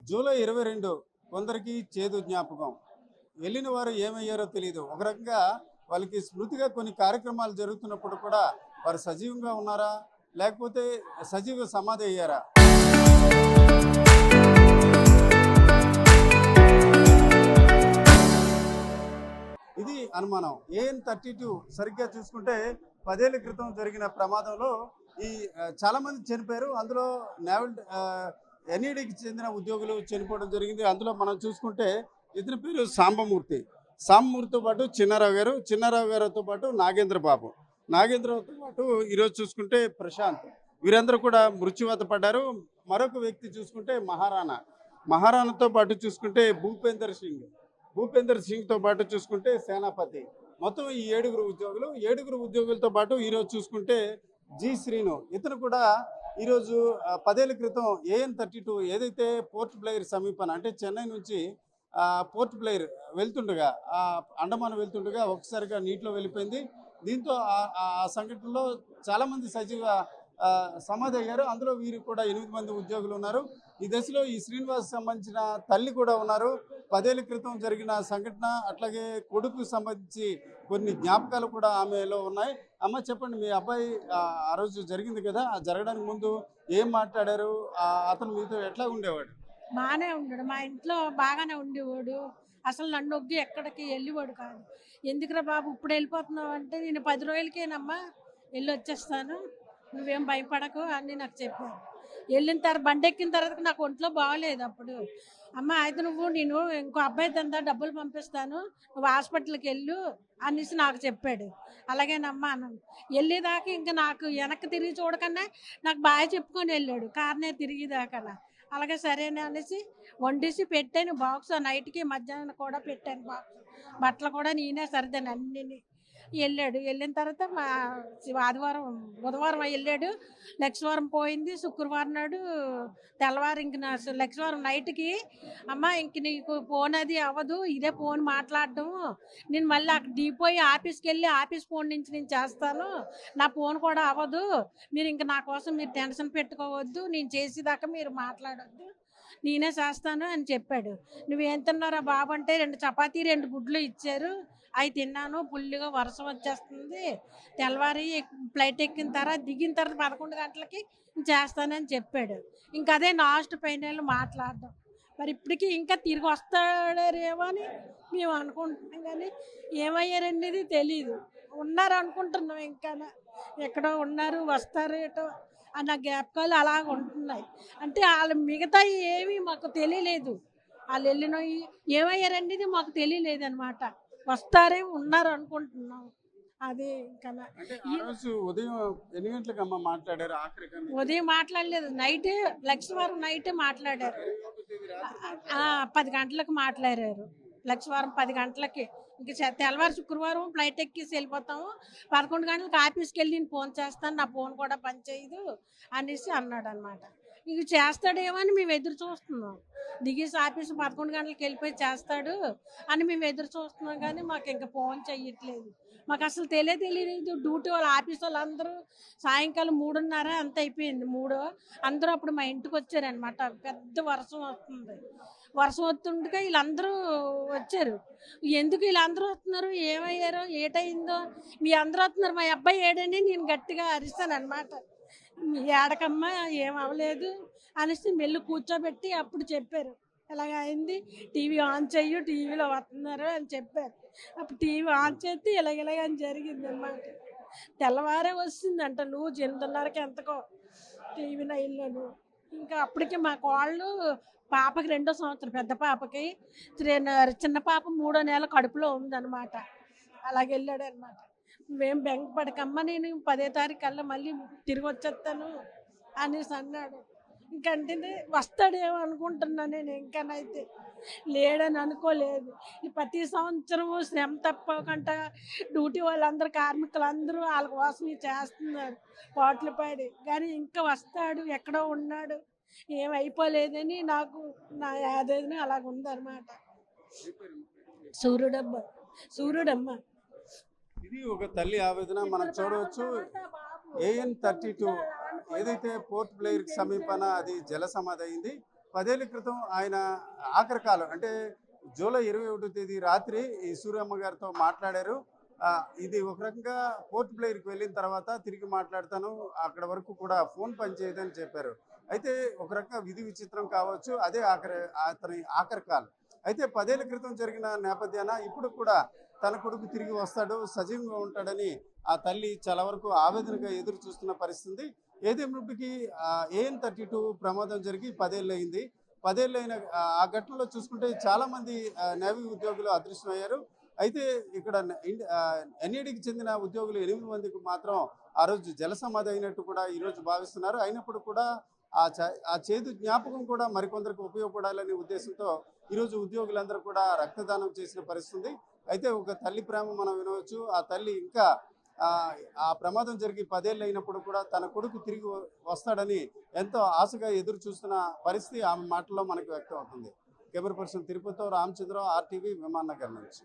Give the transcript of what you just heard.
July 22 కొందరికి చేదు జ్ఞాపకం. వెళ్ళిన వారు ఏమయ్యారో తెలియదు. ఒక రకంగా వాళ్ళకి స్మృతిగా కొన్ని కార్యక్రమాలు జరుగుతున్నప్పుడు కూడా వారు సజీవంగా ఉన్నారా? లేకపోతే సజీవ సమాధి అయ్యారా? ఇది అనుమానం. AN-32 సరిగ్గా చూసుకుంటే 10 ఏళ్ల క్రితం జరిగిన ప్రమాదంలో ఈ చాలా మంది చనిపోయారు. అందులో నేవల్ NEDకి చెందిన ఉద్యోగులు చనిపోవడం జరిగింది. అందులో మనం చూసుకుంటే ఇతని పేరు సాంబమూర్తి. సాంబమూర్తితో పాటు చిన్నారావు గారితో పాటు నాగేంద్రతో పాటు ఈరోజు చూసుకుంటే ప్రశాంత్. వీరందరూ కూడా మృత్యువాత పడ్డారు. మరొక వ్యక్తి చూసుకుంటే మహారాణాతో పాటు చూసుకుంటే భూపేందర్ సింగ్తో పాటు చూసుకుంటే సేనాపతి. మొత్తం ఈ ఏడుగురు ఉద్యోగులతో పాటు ఈరోజు చూసుకుంటే శ్రీను. ఇతను కూడా ఈరోజు 10 ఏళ్ల క్రితం AN-32 ఏదైతే పోర్ట్ బ్లెయిర్ సమీపన అంటే చెన్నై నుంచి పోర్ట్ బ్లెయిర్ వెళ్తుండగా అండమాన్ వెళ్తుండగా ఒకసారిగా నీటిలో వెళ్ళిపోయింది. దీంతో ఆ సంఘటనలో చాలామంది సజీవ సమాధి అయ్యారు. అందులో వీరు కూడా 8 మంది ఉద్యోగులు ఉన్నారు. ఈ దశలో ఈ శ్రీనివాస్ సంబంధించిన తల్లి కూడా ఉన్నారు. 10 ఏళ్ల క్రితం జరిగిన సంఘటన అట్లాగే కొడుకు సంబంధించి కొన్ని జ్ఞాపకాలు కూడా ఆమెలో ఉన్నాయి. అమ్మ చెప్పండి, మీ అబ్బాయి ఆ రోజు జరిగింది కదా, జరగడానికి ముందు ఏం మాట్లాడారు? అతను మీతో ఎట్లా ఉండేవాడు? బాగానే ఉన్నాడు. మా ఇంట్లో బాగానే ఉండేవాడు. అసలు నన్ను ఒగ్గి ఎక్కడికి వెళ్ళేవాడు కాదు. ఎందుకురా బాబు ఇప్పుడు వెళ్ళిపోతున్నావు అంటే, నేను 10 రోజులకేనమ్మా వెళ్ళి వచ్చేస్తాను, నువ్వేం భయపడకు అని నాకు చెప్పాను. వెళ్ళిన తర్వాత బండి ఎక్కిన తర్వాత నాకు ఒంట్లో బాగలేదు. అప్పుడు అమ్మ అయితే నేను ఇంకో అబ్బాయి తందా డబ్బులు పంపిస్తాను, నువ్వు హాస్పిటల్కి వెళ్ళు అనేసి నాకు చెప్పాడు. అలాగేనమ్మా అన్నాను. వెళ్ళేదాకా ఇంకా నాకు వెనక్కి తిరిగి చూడకన్నా నాకు బాగా చెప్పుకొని వెళ్ళాడు, కార్నే తిరిగేదాకా. అలాగే సరేనా అనేసి వండేసి పెట్టాను బాక్స్. నైట్కి మధ్యాహ్నం కూడా పెట్టాను బాక్స్. బట్టలు కూడా నేనే సర్దాను అన్నీ. వెళ్ళిన తర్వాత బుధవారం వెళ్ళాడు. నెక్స్ట్ వారం పోయింది. శుక్రవారం నాడు తెల్లవారు ఇంక నెక్స్ట్ వారం నైట్కి అమ్మ ఇంక నీకు ఫోన్ అది అవ్వదు, ఇదే ఫోన్ మాట్లాడడం, నేను మళ్ళీ అక్కడ దిగిపోయి ఆఫీస్కి వెళ్ళి ఆఫీస్ ఫోన్ నుంచి నేను చేస్తాను, నా ఫోన్ కూడా అవ్వదు, మీరు ఇంక నా కోసం మీరు టెన్షన్ పెట్టుకోవద్దు, నేను చేసేదాకా మీరు మాట్లాడొద్దు, నేనే చేస్తాను అని చెప్పాడు. నువ్వేం తిన్నారా బాబు అంటే 2 చపాతీ 2 గుడ్లు ఇచ్చారు, అవి తిన్నాను. ఫుల్గా వర్షం వచ్చేస్తుంది, తెల్లవారి ఫ్లైట్ ఎక్కిన తర్వాత దిగిన తర్వాత 11 గంటలకి చేస్తానని చెప్పాడు. ఇంకా అదే లాస్ట్ ఫైనల్ మాట్లాడడం. మరి ఇప్పటికీ ఇంకా తిరిగి వస్తాడేమో అని మేము అనుకుంటున్నాం, కానీ ఏమయ్యారనేది తెలీదు. ఉన్నారు అనుకుంటున్నాం, ఇంకా ఎక్కడో ఉన్నారు, వస్తారు ఏటో అన్న జ్ఞాపకాలు అలాగ ఉంటున్నాయి. అంటే వాళ్ళు మిగతా ఏమీ మాకు తెలియలేదు. వాళ్ళు వెళ్ళినవి ఏమయ్యారనేది మాకు తెలియలేదు అనమాట. వస్తారే ఉన్నారు అనుకుంటున్నాం. అది ఇంకా ఉదయం ఎన్ని గంటలకు అమ్మ మాట్లాడారు? ఉదయం మాట్లాడలేదు, నైటే లక్షవారం నైటే మాట్లాడారు. 10 గంటలకు మాట్లాడారు. లక్షవారం 10 గంటలకి. ఇంక తెల్లవారు శుక్రవారం ఫ్లైట్ ఎక్కేసి వెళ్ళిపోతాము, 11 గంటలకు ఆఫీస్కి వెళ్ళి నేను ఫోన్ చేస్తాను, నా ఫోన్ కూడా పనిచేయదు అనేసి అన్నాడు అనమాట. ఇక చేస్తాడేమో అని మేము ఎదురు చూస్తున్నాం. దిగేసి ఆఫీసు 11 గంటలకు వెళ్ళిపోయి చేస్తాడు అని మేము ఎదురు చూస్తున్నాం, కానీ మాకు ఇంకా ఫోన్ చెయ్యట్లేదు. మాకు అసలు తెలియదు. డ్యూటీ వాళ్ళు ఆఫీస్ వాళ్ళు అందరూ సాయంకాలం 3:30 అంత అయిపోయింది. 3 అందరూ అప్పుడు మా ఇంటికి వచ్చారనమాట. పెద్ద వర్షం వస్తుండగా వీళ్ళందరూ వచ్చారు. ఎందుకు వీళ్ళందరూ వస్తున్నారు, ఏమయ్యారో ఏటయిందో, మీ అందరూ వస్తున్నారు, మా అబ్బాయి ఏడని నేను గట్టిగా అరిస్తాను అనమాట. ఏడకమ్మా ఏం అవ్వలేదు అనేసి మెల్లు కూర్చోబెట్టి అప్పుడు చెప్పారు, ఇలాగ అయింది, టీవీ ఆన్ చెయ్యు, టీవీలో వస్తున్నారు అని చెప్పారు. అప్పుడు టీవీ ఆన్ చేస్తే ఇలాగని జరిగింది అన్నమాట. తెల్లవారే వస్తుందంట, నువ్వు 8:30కి ఎంతకో టీవీ నైన్లోను. ఇంకా అప్పటికి మా కోళ్ళు పాపకి 2వ సంవత్సరం, పెద్ద పాపకి, చిన్న పాప 3వ నెల కడుపులో ఉందన్నమాట. అలాగెళ్ళాడు అనమాట. నువ్వేం బెంగపడకమ్మా, నేను 10వ తారీఖు కల్లా మళ్ళీ తిరిగి వచ్చేస్తాను అనేసి అన్నాడు. ఇంకంటే వస్తాడేమో అనుకుంటున్నా నేను, ఇంకానైతే లేడని అనుకోలేదు. ప్రతి సంవత్సరము శ్రమ తప్పకుండా డ్యూటీ వాళ్ళందరూ కార్మికులందరూ వాళ్ళ కోసం చేస్తున్నారు పాటలు పాడి, కానీ ఇంకా వస్తాడు, ఎక్కడో ఉన్నాడు, ఏమైపోలేదని నాకు నా యాదేదని అలాగ ఉందన్నమాట. సూర్యుడమ్మ. ఇది ఒక తల్లి ఆవేదన మనం చూడవచ్చు. AN-32 ఏదైతే పోర్ట్ బ్లెయిర్ సమీపన అది జల సమాధి అయింది. 10 ఏళ్ల క్రితం ఆయన ఆఖరి కాలం అంటే జూలై 21వ తేదీ రాత్రి ఈ సూర్యమ్మ గారితో మాట్లాడారు. ఇది ఒక రకంగా పోర్ట్ బ్లెయిర్‌కి వెళ్ళిన తర్వాత తిరిగి మాట్లాడతాను. అక్కడ వరకు కూడా ఫోన్ పనిచేయదని చెప్పారు. అయితే ఒక రకంగా విధి విచిత్రం కావచ్చు. అదే అతని ఆఖరి కాలం. అయితే 10 ఏళ్ల క్రితం జరిగిన నేపథ్యాన ఇప్పుడు కూడా తన కొడుకు తిరిగి వస్తాడు, సజీవంగా ఉంటాడని ఆ తల్లి చాలా వరకు ఆవేదనగా ఎదురు చూస్తున్న పరిస్థితి. ఏదేమైనప్పటికీ AN-32 ప్రమాదం జరిగి 10 ఏళ్లయింది. 10 ఏళ్లైన ఆ ఘటనలో చూసుకుంటే చాలామంది నేవీ ఉద్యోగులు అదృశ్యమయ్యారు. అయితే ఇక్కడ NADకి చెందిన ఉద్యోగులు 8 మందికి మాత్రం ఆ రోజు జలసమాధి అయినట్టు కూడా ఈరోజు భావిస్తున్నారు. అయినప్పుడు కూడా ఆ చేదు జ్ఞాపకం కూడా మరికొందరికి ఉపయోగపడాలనే ఉద్దేశంతో ఈరోజు ఉద్యోగులందరూ కూడా రక్తదానం చేసిన పరిస్థితి. అయితే ఒక తల్లి ప్రేమ మనం వినవచ్చు. ఆ తల్లి ఇంకా ఆ ప్రమాదం జరిగి 10 ఏళ్ళు అయినప్పుడు కూడా తన కొడుకు తిరిగి వస్తాడని ఎంతో ఆశగా ఎదురు చూస్తున్న పరిస్థితి ఆమె మాటల్లో మనకు వ్యక్తం అవుతుంది. కెమెరా పర్సన్ తిరుపతితో రామచంద్ర, RTV, విమాన్ నగర్ నుంచి.